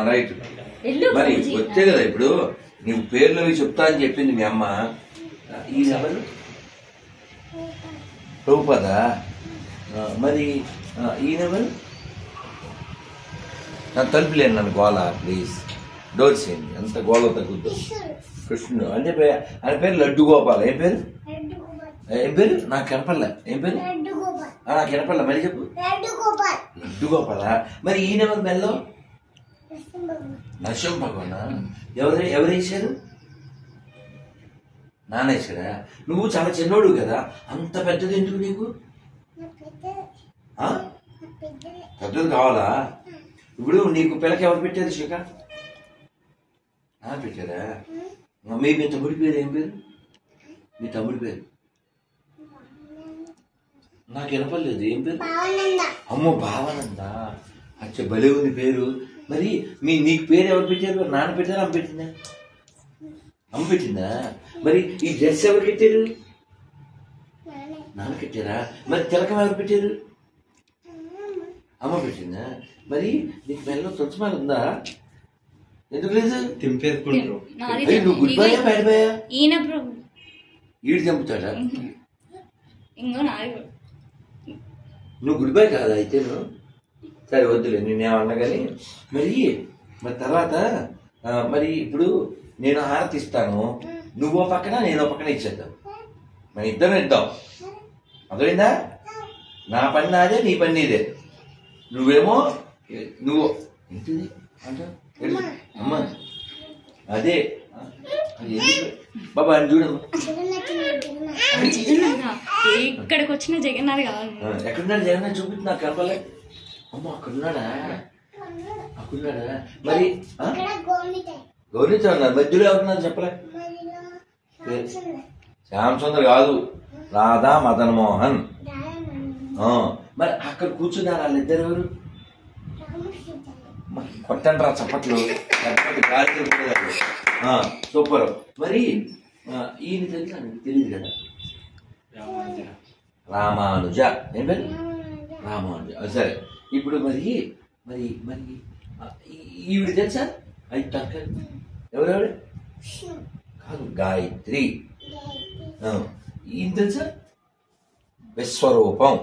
Right. మరి వచ్చే కదా ఇప్పుడు నీవు పేర్లు అవి చెప్తా అని చెప్పింది మీ అమ్మ. ఈయనెవరు? ప్రభుపాద. మరి ఈయనెవరు? తలుపులేను నన్ను గోళ ప్లీజ్, డోర్స్ ఏంటి అంత గోళ తగ్గుద్దు. కృష్ణుడు అంటే ఆయన పేరు లడ్డు గోపాల్. ఏం పేరు? ఏం పేరు? నాకు కనపడలే. ఏం పేరు? నాకు కనపడలే. మరి చెప్పు. లడ్డు గోపాలా? మరి ఈయనెవరు మెల్లో? నరసింహ భగవానా? ఎవరు వేసారు? నాన్న వేసాడా? నువ్వు చాలా చిన్నోడు కదా, అంత పెద్దది ఎందుకు నీకు? పెద్దది కావాలా? ఇప్పుడు నీకు పిల్లకి ఎవరు పెట్టారు? శిఖ పెట్టారా? మీ తమ్ముడి పేరు ఏం పేరు? మీ తమ్ముడి పేరు నాకు వినపడలేదు. ఏం పేరు? అమ్మో భావానంద. అచ్చ భలే ఉంది పేరు. మరి నీకు పేరు ఎవరు పెట్టారు? నాన్న పెట్టారా అమ్మ పెట్టిందా? అమ్మ పెట్టిందా? మరి ఈ డ్రెస్ ఎవరు పెట్టారు? నాన్న పెట్టారా? మరి తిలకం ఎవరు పెట్టారు? అమ్మ పెట్టిందా? మరి నీకు మెల్లో తులసిమాల ఉందా? ఎందుకు లేదు? నువ్వు గుడ్ బాయ్ బ్యాడ్ బాయ్? ఈడు చంపుతాడా? నువ్వు గుడ్ బాయ్ కాదా అయితే? నువ్వు సరే వద్దులే, నేనేమన్నా కానీ. మరి తర్వాత మరి ఇప్పుడు నేను హారతి ఇస్తాను, నువ్వో పక్కన నేనో పక్కన ఇచ్చేద్దాం. మన ఇద్దరం ఇద్దాం. అర్థమైందా? నా పని నాదే, నీ పని నీదే. నువ్వు ఏంటిది అంట అమ్మ అదే బాబా అని చూడమ్మా. ఇక్కడికి వచ్చిన జగన్నాథ్ కావాలి. ఎక్కడున్నాడు జగన్నాథ్? చూపించి నాకు కనపలే. అమ్మ అక్కడున్నాడా? అక్కడున్నాడా? మరి గౌరీతో ఉన్నారు. మధ్యలో ఎవరున్నారు చెప్పలే? శ్యామసుందర్ కాదు, రాధా మదన్ మోహన్. మరి అక్కడ కూర్చున్నారు వాళ్ళిద్దరు ఎవరు? కొట్టండి రా చప్పట్లు. గాలి సూపర్. మరి ఈయన తెలుసా? నీకు తెలియదు కదా. రామానుజ. ఏం పేరు? రామానుజ. సరే ఇప్పుడు మరి మరి మరి ఈవిడ తెలుసా? అయితే ఎవరెవరు? కాదు, గాయత్రి. ఈయన తెలుసా? విశ్వరూపం.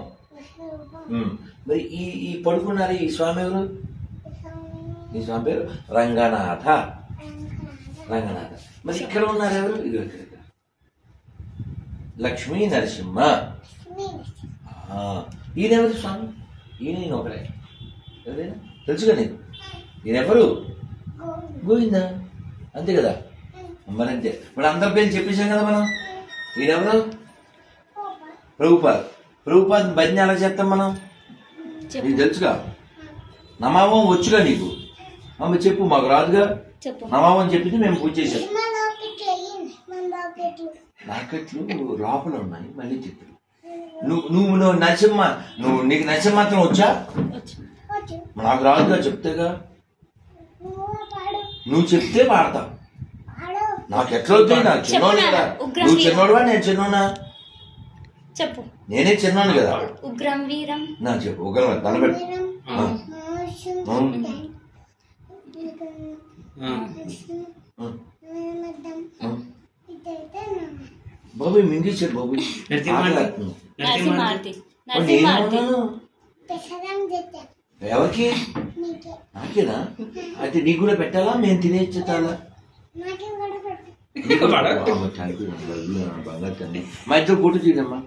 మరి ఈ పడుకున్నారు ఈ స్వామి ఎవరు? ఈ స్వామి పేరు రంగనాథ. రంగనాథ. మరి ఇక్కడ ఉన్నారు ఎవరు? ఇది ఇక్కడ లక్ష్మీ నరసింహ. ఈయనెవరు స్వామి? ఈయన ఒకరే. ఎవరైనా తెలుసుగా నీకు? ఈయనెవరు? గోవిందా. అంతే కదా మరంతే. మరి అందరి పేరు చెప్పేశాం కదా మనం. ఈయనెవరు? ప్రభుపాద్. ప్రభుపాద్ భజన ఎలా చేస్తాం మనం? నీకు తెలుసుగా. నమామం వచ్చుగా నీకు? అమ్మ చెప్పు. మాకు రాదుగా. నమామం చెప్పింది మేము పూజ చేసాం. లాకెట్లు లోపల ఉన్నాయి, మళ్ళీ చెప్పు. నువ్వు నరసింహ, నీకు నరసింహ మాత్రం వచ్చా? నాకు రాదుగా, చెప్తేగా. నువ్వు చెప్తే పాడతా. నాకు ఎట్లా అవుతాయి? నాకు చిన్నోడు కదా. నువ్వు చిన్నోడువా నేను చిన్నోనా? చెప్పు. నేనే చిన్నాను కదా. ఉగ్రం వీరం. నా చెప్పు. ఉగ్రం దండబెట్టు. బాబు మింగిచ్చాడు బాబు. ఎవరికి? నాకేనా? అయితే నీకు కూడా పెట్టాలా? మేము తినేచ్చాలా? మా ఇద్దరు ఫోటో తీయమ్మా.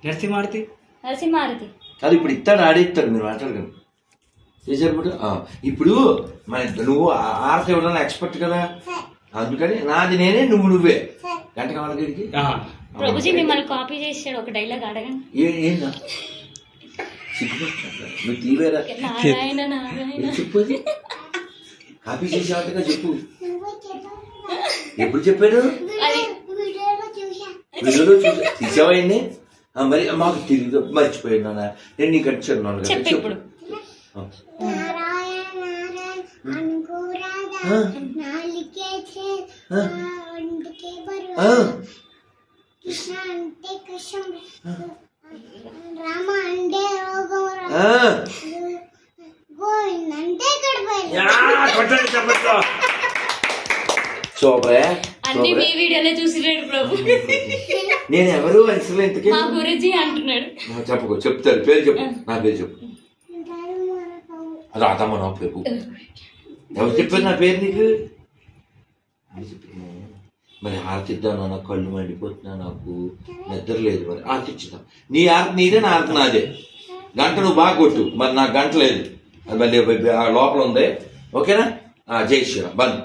నరసింహారతి. అది ఇప్పుడు ఇస్తాడు, ఆడిస్తాడు. మీరు మాట్లాడగలరు. చేశారు ఫోటో. ఇప్పుడు నువ్వు ఆరతి ఇవ్వడం ఎక్స్పర్ట్ కదా, అందుకని నాది నేనే, నువ్వే. గంట కావాలి గడికి. ప్రభుజీ మిమ్మల్ని కాపీ చేసాడు, ఒక డైలాగ్ అడగండి. ఏందా? నువ్వు తీవేరా చెప్పు. కాపీ చేసేవాటిగా చెప్పు. ఎప్పుడు చెప్పాడు? వీడియోలో తీసేవాడిని. మరి మాకు తిరిగి మర్చిపోయినా నేను నీకు వచ్చాను కదా. చెప్పు. కృష్ణ అంటే కృష్ణ, రామ అంటే రోగం, గోవింద అంటే గడప. సూపరే అన్ని మీ వీడియోలో చూసినాడు ప్రభు. నేను ఎవరు అసలు ఇంతకీ మా గురించి అంటున్నాడు. చెప్పుకో చెప్తారు పేరు చెప్పు నా పేరు చెప్పు రాతమ్మ నా పేరు ఎవరు చెప్పారు నా పేరు నీకు మరి హారతి ఇద్దాను నాకు కళ్ళు మండిపోతున్నా నాకు నిద్ర లేదు మరి హారతి ఇచ్చుదాం నీ హారతి నీదే నా హారతి నాదే గంట నువ్వు బాగా కొట్టు మరి నాకు గంట లేదు అది మళ్ళీ లోపల ఉంది ఓకేనా జై శ్రీరామ్ బంద్